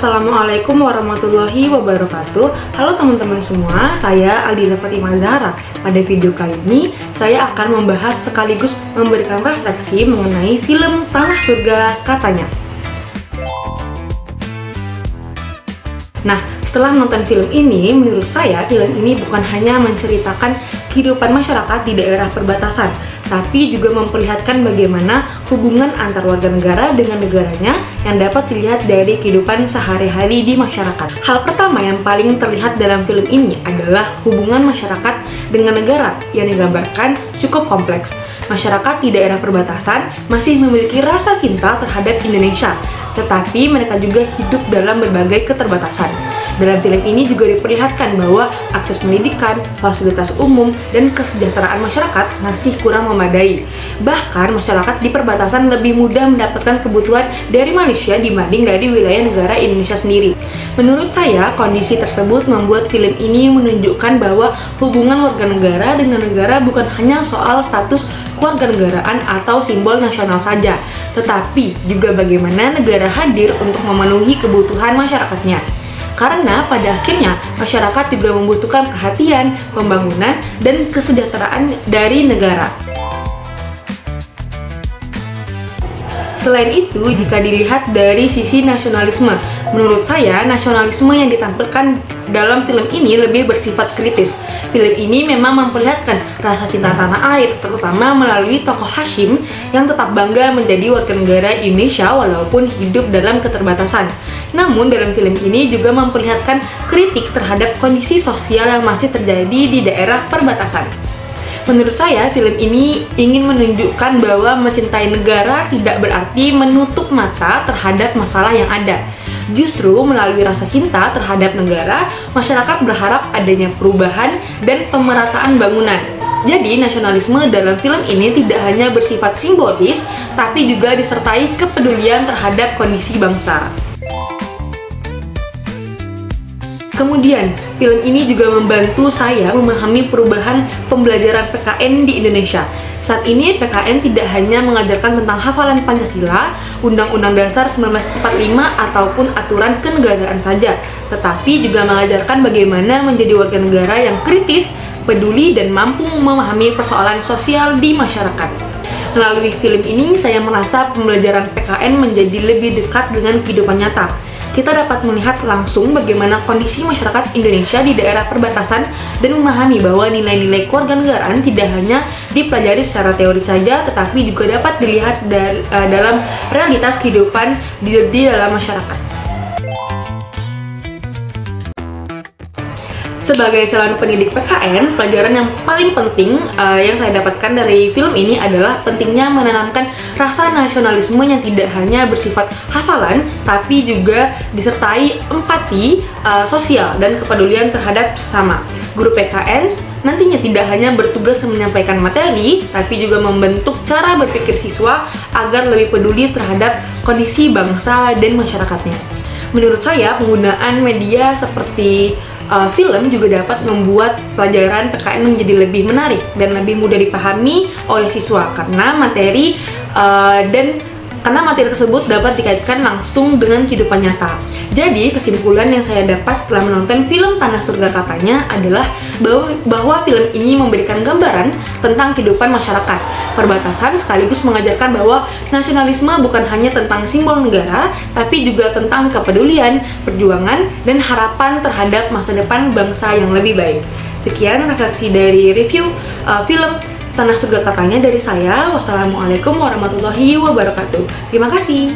Assalamualaikum warahmatullahi wabarakatuh. Halo teman-teman semua, saya Aldina Fatimah Zahra. Pada video kali ini, saya akan membahas sekaligus memberikan refleksi mengenai film Tanah Surga Katanya. Nah, setelah menonton film ini, menurut saya film ini bukan hanya menceritakan kehidupan masyarakat di daerah perbatasan, tapi juga memperlihatkan bagaimana hubungan antar warga negara dengan negaranya yang dapat dilihat dari kehidupan sehari-hari di masyarakat. Hal pertama yang paling terlihat dalam film ini adalah hubungan masyarakat dengan negara yang digambarkan cukup kompleks. Masyarakat di daerah perbatasan masih memiliki rasa cinta terhadap Indonesia, tetapi mereka juga hidup dalam berbagai keterbatasan. Dalam film ini juga diperlihatkan bahwa akses pendidikan, fasilitas umum, dan kesejahteraan masyarakat masih kurang memadai. Bahkan masyarakat di perbatasan lebih mudah mendapatkan kebutuhan dari Malaysia dibanding dari wilayah negara Indonesia sendiri. Menurut saya, kondisi tersebut membuat film ini menunjukkan bahwa hubungan warga negara dengan negara bukan hanya soal status kewarganegaraan atau simbol nasional saja, tetapi juga bagaimana negara hadir untuk memenuhi kebutuhan masyarakatnya. Karena pada akhirnya masyarakat juga membutuhkan perhatian, pembangunan, dan kesejahteraan dari negara. Selain itu, jika dilihat dari sisi nasionalisme, menurut saya nasionalisme yang ditampilkan dalam film ini lebih bersifat kritis. Film ini memang memperlihatkan rasa cinta tanah air, terutama melalui tokoh Hashim yang tetap bangga menjadi warga negara Indonesia walaupun hidup dalam keterbatasan. Namun dalam film ini juga memperlihatkan kritik terhadap kondisi sosial yang masih terjadi di daerah perbatasan. Menurut saya, film ini ingin menunjukkan bahwa mencintai negara tidak berarti menutup mata terhadap masalah yang ada. Justru melalui rasa cinta terhadap negara, masyarakat berharap adanya perubahan dan pemerataan bangunan. Jadi, nasionalisme dalam film ini tidak hanya bersifat simbolis, tapi juga disertai kepedulian terhadap kondisi bangsa. Kemudian, film ini juga membantu saya memahami perubahan pembelajaran PKN di Indonesia. Saat ini, PKN tidak hanya mengajarkan tentang hafalan Pancasila, Undang-Undang Dasar 1945, ataupun aturan kenegaraan saja, tetapi juga mengajarkan bagaimana menjadi warga negara yang kritis, peduli, dan mampu memahami persoalan sosial di masyarakat. Melalui film ini, saya merasa pembelajaran PKN menjadi lebih dekat dengan kehidupan nyata. Kita dapat melihat langsung bagaimana kondisi masyarakat Indonesia di daerah perbatasan dan memahami bahwa nilai-nilai kewarganegaraan tidak hanya dipelajari secara teori saja, tetapi juga dapat dilihat dalam realitas kehidupan di dalam masyarakat. Sebagai calon pendidik PKN, pelajaran yang paling penting yang saya dapatkan dari film ini adalah pentingnya menanamkan rasa nasionalisme yang tidak hanya bersifat hafalan, tapi juga disertai empati sosial dan kepedulian terhadap sesama. Guru PKN nantinya tidak hanya bertugas menyampaikan materi, tapi juga membentuk cara berpikir siswa agar lebih peduli terhadap kondisi bangsa dan masyarakatnya. Menurut saya, penggunaan media seperti film juga dapat membuat pelajaran PKN menjadi lebih menarik dan lebih mudah dipahami oleh siswa karena materi tersebut dapat dikaitkan langsung dengan kehidupan nyata. Jadi, kesimpulan yang saya dapat setelah menonton film Tanah Surga Katanya adalah bahwa film ini memberikan gambaran tentang kehidupan masyarakat perbatasan sekaligus mengajarkan bahwa nasionalisme bukan hanya tentang simbol negara, tapi juga tentang kepedulian, perjuangan, dan harapan terhadap masa depan bangsa yang lebih baik. Sekian refleksi dari review film Tanah Surga Katanya dari saya. Wassalamualaikum warahmatullahi wabarakatuh. Terima kasih.